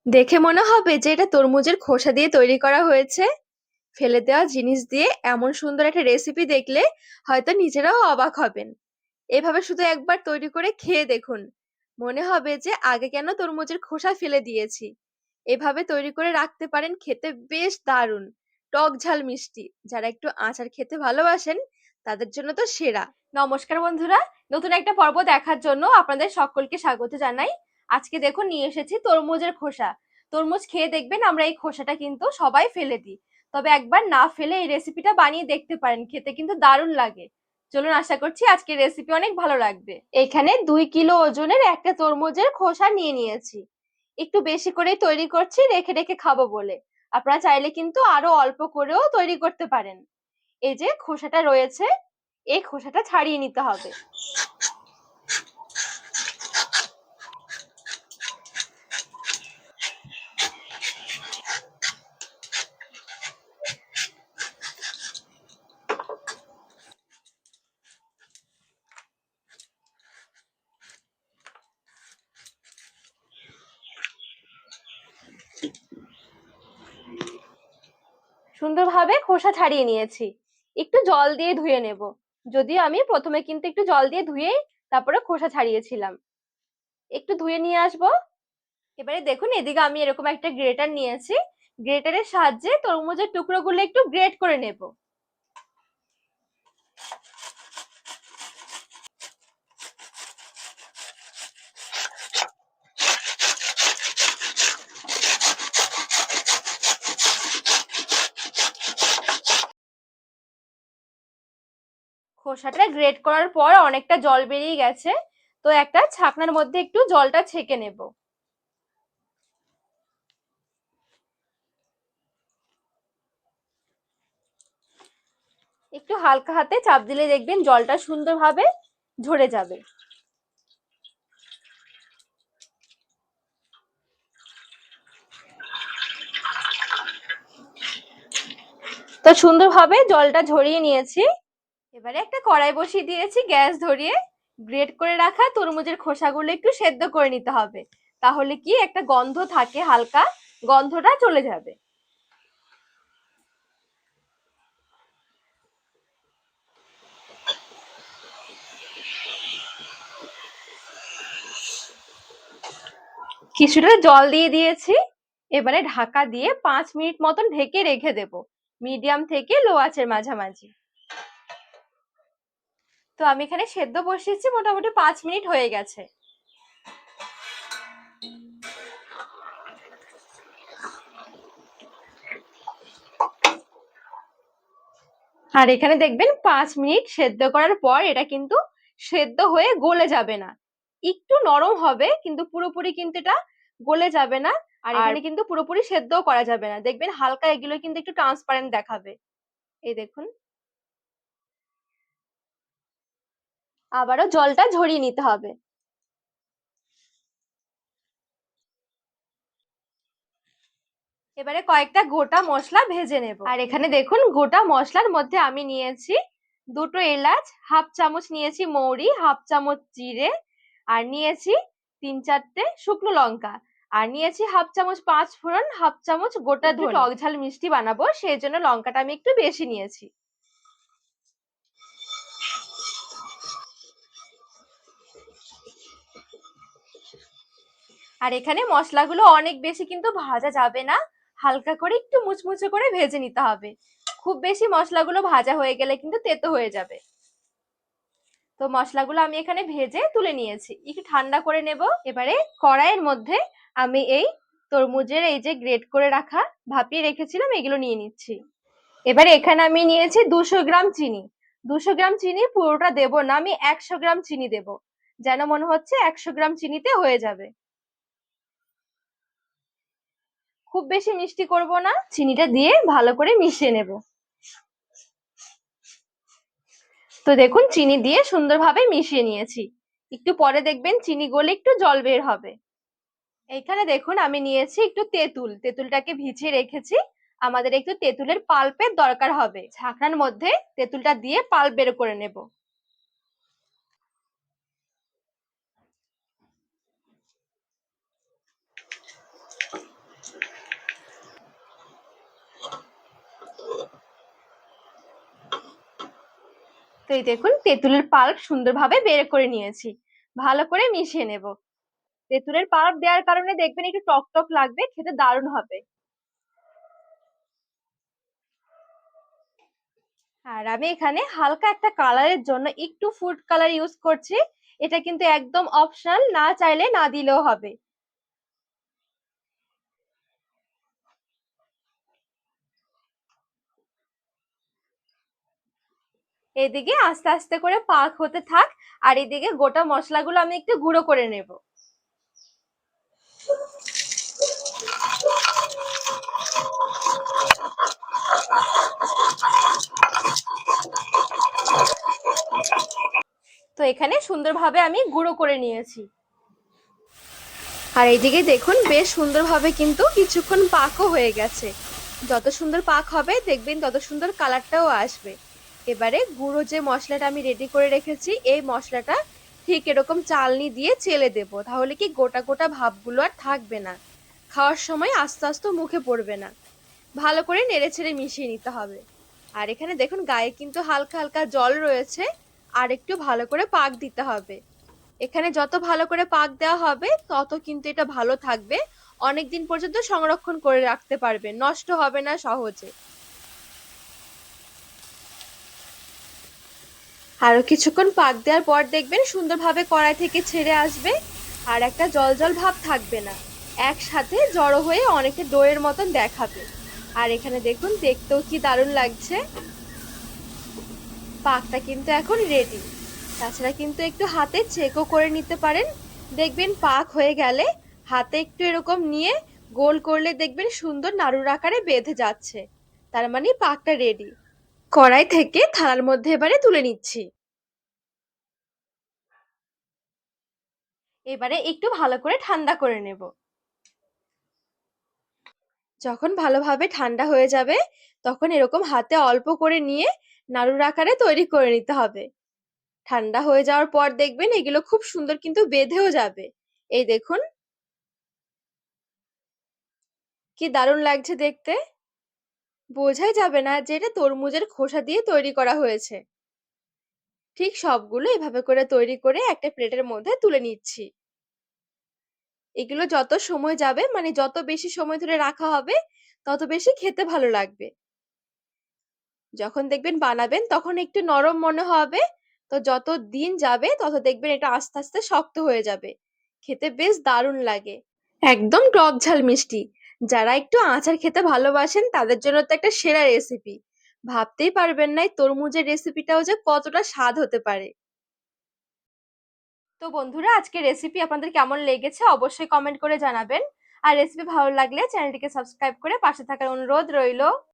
দেখে মনে হবে যে এটা তরমুজের খোসা দিয়ে তৈরি করা হয়েছে। ফেলে দেওয়া জিনিস দিয়ে এমন সুন্দর একটা রেসিপি দেখলে হয়তো নিজেরাও অবাক হবেন। এভাবে শুধু একবার তৈরি করে খেয়ে দেখুন, মনে হবে যে আগে কেন তরমুজের খোসা ফেলে দিয়েছি। এভাবে তৈরি করে রাখতে পারেন, খেতে বেশ দারুণ, টক ঝাল মিষ্টি। যারা একটু আচার খেতে ভালোবাসেন তাদের জন্য তো সেরা। নমস্কার বন্ধুরা, নতুন একটা পর্ব দেখার জন্য আপনাদের সকলকে স্বাগত জানাই। আজকে দেখুন নিয়ে এসেছি তরমুজের খোসা। তরমুজ খেয়ে দেখবেন আমরা এই খোসাটা কিন্তু সবাই ফেলে দিই, তবে একবার না ফেলে এই রেসিপিটা বানিয়ে দেখতে পারেন, খেতে কিন্তু দারুণ লাগে। চলুন, আশা করছি আজকের রেসিপি অনেক ভালো লাগবে। এখানে 2 কিলো ওজনের একটা তরমুজের খোসা নিয়ে নিয়েছি। একটু বেশি করে তৈরি করছি, রেখে রেখে খাবো বলে। আপনারা চাইলে কিন্তু আরো অল্প করেও তৈরি করতে পারেন। এই যে খোসাটা রয়েছে, এই খোসাটা ছাড়িয়ে নিতে হবে। সুন্দরভাবে খোসা ছাড়িয়ে নিয়েছি। একটু জল দিয়ে ধুয়ে নেব। যদিও আমি প্রথমে কিন্তু একটু জল দিয়ে ধুয়েই তারপরে খোসা ছাড়িয়েছিলাম। একটু ধুয়ে নিয়ে আসবো। এবারে দেখুন, এদিকে আমি এরকম একটা গ্রেটার নিয়েছি। গ্রেটারের সাহায্যে তরমুজের টুকরোগুলো একটু গ্রেট করে নেব। খোসাটা গ্রেট করার পর অনেকটা জল বেরিয়ে গেছে, তো একটা ছাকনার মধ্যে একটু জলটা ছেঁকে নেব। একটু হালকা হাতে চাপ দিলে দেখবেন জলটা সুন্দরভাবে ঝরে যাবে। তো সুন্দরভাবে জলটা ঝরিয়ে নিয়েছি। এবারে একটা কড়াই বসিয়ে দিয়েছি গ্যাস ধরিয়ে। গ্রেট করে রাখা তরমুজের খোসাগুলো একটু সেদ্ধ করে নিতে হবে, তাহলে কি একটা গন্ধ থাকে, হালকা গন্ধটা চলে যাবে। কিছুটা জল দিয়ে দিয়েছি। এবারে ঢাকা দিয়ে 5 মিনিট মতন ঢেকে রেখে দেব, মিডিয়াম থেকে লো আঁচের মাঝামাঝি। তো আমি এখানে সেদ্ধ বসিয়েছি, মোটামুটি 5 মিনিট হয়ে গেছে। আর এখানে দেখবেন 5 মিনিট সেদ্ধ করার পর এটা কিন্তু সেদ্ধ হয়ে গলে যাবে না, একটু নরম হবে, কিন্তু পুরোপুরি কিন্তু এটা গলে যাবে না। আর এখানে কিন্তু পুরোপুরি সেদ্ধও করা যাবে না, দেখবেন হালকা এগুলো কিন্তু একটু ট্রান্সপারেন্ট দেখাবে। এই দেখুন, আবারও জলটা ঝরিয়ে নিতে হবে। এবারে কয়েকটা গোটা মশলা ভেজে নেব। আর এখানে দেখুন, গোটা মশলার মধ্যে আমি নিয়েছি 2টো এলাচ, হাফ চামচ নিয়েছি মৌরি, হাফ চামচ জিরে, আর নিয়েছি 3-4টে শুকনো লঙ্কা, আর নিয়েছি হাফ চামচ 5 ফোড়ন, হাফ চামচ গোটা ধনে। টক ঝাল মিষ্টি বানাবো, সেই জন্য লঙ্কাটা আমি একটু বেশি নিয়েছি। আর এখানে মশলাগুলো অনেক বেশি কিন্তু ভাজা যাবে না, হালকা করে একটু মুচমুচে করে ভেজে নিতে হবে। খুব বেশি মশলাগুলো ভাজা হয়ে গেলে কিন্তু তেতো হয়ে যাবে। তো মশলাগুলো আমি এখানে ভেজে তুলে নিয়েছি, একটু ঠান্ডা করে নেব। এবারে কড়াইয়ের মধ্যে আমি এই তরমুজের এই যে গ্রেট করে রাখা ভাপিয়ে রেখেছিলাম এগুলো নিয়ে নিচ্ছি। এবারে এখানে আমি নিয়েছি 200 গ্রাম চিনি। 200 গ্রাম চিনি পুরোটা দেব না, আমি 100 গ্রাম চিনি দেব, যেন মনে হচ্ছে 100 গ্রাম চিনিতে হয়ে যাবে। খুব বেশি মিষ্টি করব না, চিনিটা দিয়ে ভালো করে মিশিয়ে নেব। তো দেখুন, চিনি দিয়ে সুন্দরভাবে মিশিয়ে নিয়েছি। একটু পরে দেখবেন চিনি গলে একটু জল বের হবে। এখানে দেখুন আমি নিয়েছি একটু তেঁতুল, তেঁতুলটাকে ভিজিয়ে রেখেছি। আমাদের একটু তেঁতুলের পাল্পের দরকার হবে, ছাকনার মধ্যে তেঁতুলটা দিয়ে পাল্প বের করে নেব। তো এই দেখুন তেঁতুলের পাল্প সুন্দরভাবে বের করে নিয়েছি, ভালো করে মিশিয়ে নেব। তেঁতুলের পাল্প দেওয়ার কারণে দেখবেন একটু টক টক লাগবে, খেতে দারুণ হবে। আর আমি এখানে হালকা একটা কালারের জন্য একটু ফুড কালার ইউজ করছি। এটা কিন্তু একদম অপশনাল, না চাইলে না দিলেও হবে। এদিকে আস্তে আস্তে করে পাক হতে থাক, আর এদিকে গোটা মশলাগুলো আমি একটু গুঁড়ো করে নেব। তো এখানে সুন্দরভাবে আমি গুঁড়ো করে নিয়েছি। আর এইদিকে দেখুন বেশ সুন্দরভাবে কিন্তু কিছুক্ষণ পাকও হয়ে গেছে। যত সুন্দর পাক হবে দেখবেন তত সুন্দর কালারটাও আসবে। এবারে গুঁড়ো যে মশলাটা আমি রেডি করে রেখেছি, এই মশলাটা ঠিক এরকম চালনি দিয়ে চেলে দেব, তাহলে কি গোটা গোটা ভাবগুলো আর থাকবে না, খাওয়ার সময় আস্তে আস্তে মুখে পড়বে না। ভালো করে নেড়েচেড়ে মিশিয়ে নিতে হবে। আর এখানে দেখুন গায়ে কিন্তু হালকা হালকা জল রয়েছে, আর একটু ভালো করে পাক দিতে হবে। এখানে যত ভালো করে পাক দেওয়া হবে তত কিন্তু এটা ভালো থাকবে, অনেকদিন পর্যন্ত সংরক্ষণ করে রাখতে পারবে, নষ্ট হবে না সহজে। আরো কিছুক্ষণ পাক দেওয়ার পর দেখবেন সুন্দরভাবে কড়াই থেকে ছেড়ে আসবে, আর একটা জল জল ভাব থাকবে না, একসাথে জড়ো হয়ে অনেকটা দইয়ের মতন দেখাবে। আর এখানে দেখুন দেখতেও কি দারুণ লাগছে। পাকটা কিন্তু এখন রেডি। তাছাড়া কিন্তু একটু হাতে চেকও করে নিতে পারেন, দেখবেন পাক হয়ে গেলে হাতে একটু এরকম নিয়ে গোল করলে দেখবেন সুন্দর নাড়ুর আকারে বেঁধে যাচ্ছে, তার মানে পাকটা রেডি। কড়াই থেকে থালার মধ্যে এবারে তুলে নিচ্ছি। এবারে একটু ভালো করে ঠান্ডা করে নেব। যখন ভালোভাবে ঠান্ডা হয়ে যাবে তখন এরকম হাতে অল্প করে নিয়ে নাড়ুর আকারে তৈরি করে নিতে হবে। ঠান্ডা হয়ে যাওয়ার পর দেখবেন এগুলো খুব সুন্দর কিন্তু বেঁধেও যাবে। এই দেখুন কি দারুণ লাগছে দেখতে, বোঝাই যাবে না যে এটা তরমুজের খোসা দিয়ে তৈরি করা হয়েছে। ঠিক সবগুলো এভাবে করে তৈরি করে একটা প্লেটের মধ্যে তুলে নিচ্ছি। এগুলো যত সময় যাবে মানে যত বেশি সময় ধরে রাখা হবে তত বেশি খেতে ভালো লাগবে। যখন দেখবেন বানাবেন তখন একটু নরম মনে হবে, তো যত দিন যাবে তত দেখবেন এটা আস্তে আস্তে শক্ত হয়ে যাবে, খেতে বেশ দারুণ লাগে। একদম টক ঝাল মিষ্টি। যারা একটু আচার খেতে ভালোবাসেন তাদের জন্য তো একটা সেরা রেসিপি। ভাবতেই পারবেন না এই তরমুজের রেসিপিটাও যে কতটা স্বাদ হতে পারে। তো বন্ধুরা আজকের রেসিপি আপনাদের কেমন লেগেছে অবশ্যই কমেন্ট করে জানাবেন। আর রেসিপি ভালো লাগলে চ্যানেলটিকে সাবস্ক্রাইব করে পাশে থাকার অনুরোধ রইল।